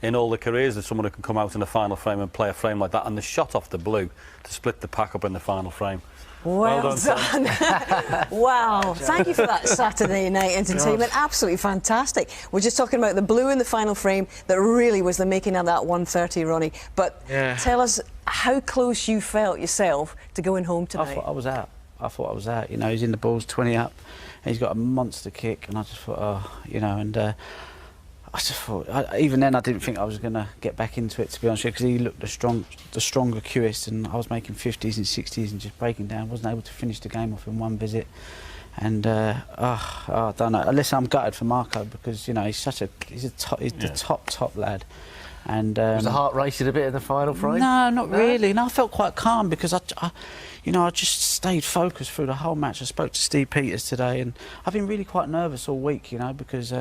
in all the careers of someone who can come out in the final frame and play a frame like that, and the shot off the blue to split the pack up in the final frame. Well done. Wow. Thank you for that Saturday night entertainment. Absolutely fantastic. We're just talking about the blue in the final frame that really was the making of that 130, Ronnie. But tell us how close you felt yourself to going home tonight. I thought I was out. You know, he's in the balls 20 up, and he's got a monster kick, and I just thought, oh, you know, and I just thought, even then I didn't think I was going to get back into it, to be honest with you, because he looked the stronger QS, and I was making 50s and 60s and just breaking down. Wasn't able to finish the game off in one visit, and I don't know. Listen, I'm gutted for Marco, because you know he's the top lad. And was the heart racing a bit in the final frame? No, not really. No, I felt quite calm, because you know, I just stayed focused through the whole match. I spoke to Steve Peters today, and I've been really quite nervous all week, you know, because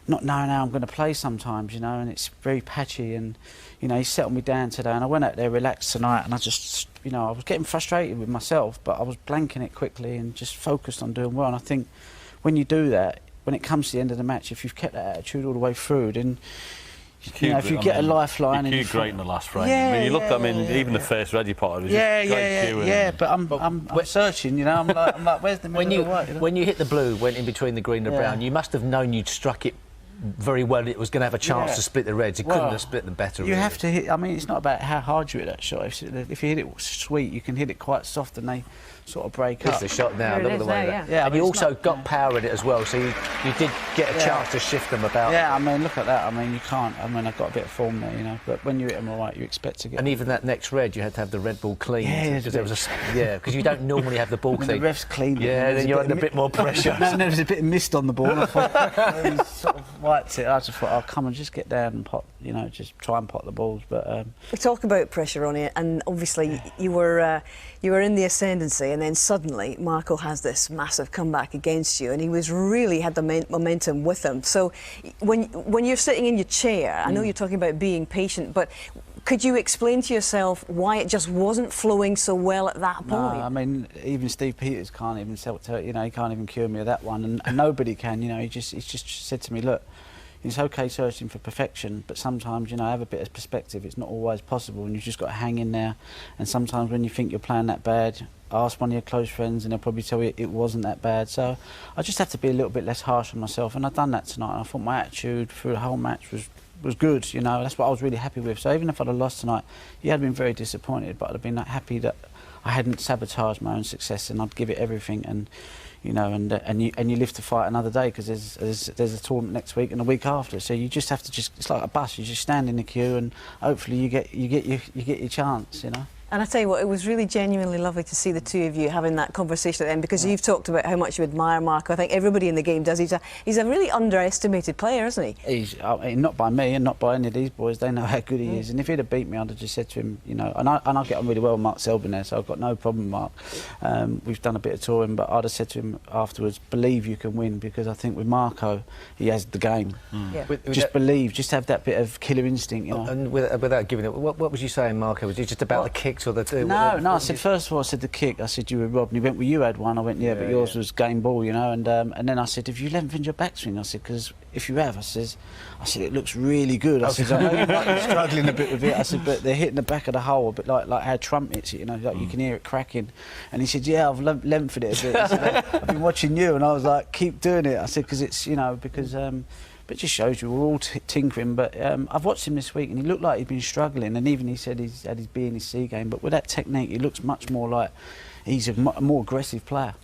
not knowing how I'm going to play sometimes, you know, and it's very patchy, and you know, he settled me down today, and I went out there relaxed tonight, and I just, you know, I was getting frustrated with myself, but I was blanking it quickly and just focused on doing well. And I think when you do that, when it comes to the end of the match, if you've kept that attitude all the way through, then you know, if you get a lifeline, you great in the last frame. I mean, you looked at even the first Reggie Potter was just great cue. But I'm searching, you know. I'm like, where's the middle of the white, you know? When you hit the blue, went in between the green and the brown, you must have known you'd struck it very well. It was going to have a chance to split the reds. It couldn't have split them better. You have to hit. I mean, it's not about how hard you hit that shot. If you hit it sweet, you can hit it quite soft, and they sort of break up. It's the shot now. Look at the way that. Yeah, and you also got power in it as well, so you did get a chance to shift them about. Yeah, I mean, look at that. I mean, you can't. I mean, I've got a bit of form there, you know. But when you hit them all right, you expect to get. And even that next red, you had to have the red ball clean. Yeah, because there was because you don't normally have the ball clean. The refs clean. Yeah, then you're under a bit more pressure. No, there was a bit of mist on the ball. And I thought, he sort of wiped it. I just thought, oh, come on, just get down and pot. You know, just try and pot the balls. But we talk about pressure on it, and obviously you were in the ascendancy, and then suddenly Marco has this massive comeback against you, and he was really had the momentum with him. So when you're sitting in your chair, I know you're talking about being patient, but could you explain to yourself why it just wasn't flowing so well at that point? No, I mean, even Steve Peters can't even you know, he can't even cure me of that one, and nobody can. You know, he's just said to me, look, it's okay searching for perfection, but sometimes, you know, have a bit of perspective. It's not always possible, and you've just got to hang in there. And sometimes when you think you're playing that bad, ask one of your close friends, and they'll probably tell you it wasn't that bad. So I just have to be a little bit less harsh on myself, and I've done that tonight. And I thought my attitude through the whole match was good, you know. That's what I was really happy with. So even if I'd have lost tonight, yeah, I'd been very disappointed, but I'd have been happy that I hadn't sabotaged my own success, and I'd give it everything. And you know, and you live to fight another day, because there's a tournament next week and the week after. So you just have to it's like a bus. You just stand in the queue, and hopefully you get your chance, you know. And I tell you what, it was really genuinely lovely to see the two of you having that conversation at the end, because you've talked about how much you admire Marco. I think everybody in the game does. He's a really underestimated player, isn't he? He's not by me and not by any of these boys. They know how good he is. And if he'd have beat me, I'd have just said to him, you know, and I get on really well with Mark Selby there, so I've got no problem, Mark. We've done a bit of touring, but I'd have said to him afterwards, believe you can win, because I think with Marco, he has the game. Yeah. Just believe, just have that bit of killer instinct, you know. And without giving it, what was you saying, Marco? Was it just about the kicks or the two? No, I said, first of all, I said the kick. I said, you were robbed. And he went, well, you had one. I went, yeah, but yours was game ball, you know. And then I said, have you lengthened your backswing? I said, because if you have, I said, it looks really good. I said, I know you might be struggling a bit with it. I said, but they're hitting the back of the hole a bit like how Trump hits it, you know, like you can hear it cracking. And he said, yeah, I've lengthened it a bit. He said, I've been watching you. And I was like, keep doing it. I said, because it's, you know, because... But it just shows you we're all tinkering. But I've watched him this week, and he looked like he'd been struggling. And even he said he's had his B in his C game. But with that technique, he looks much more like he's a more aggressive player.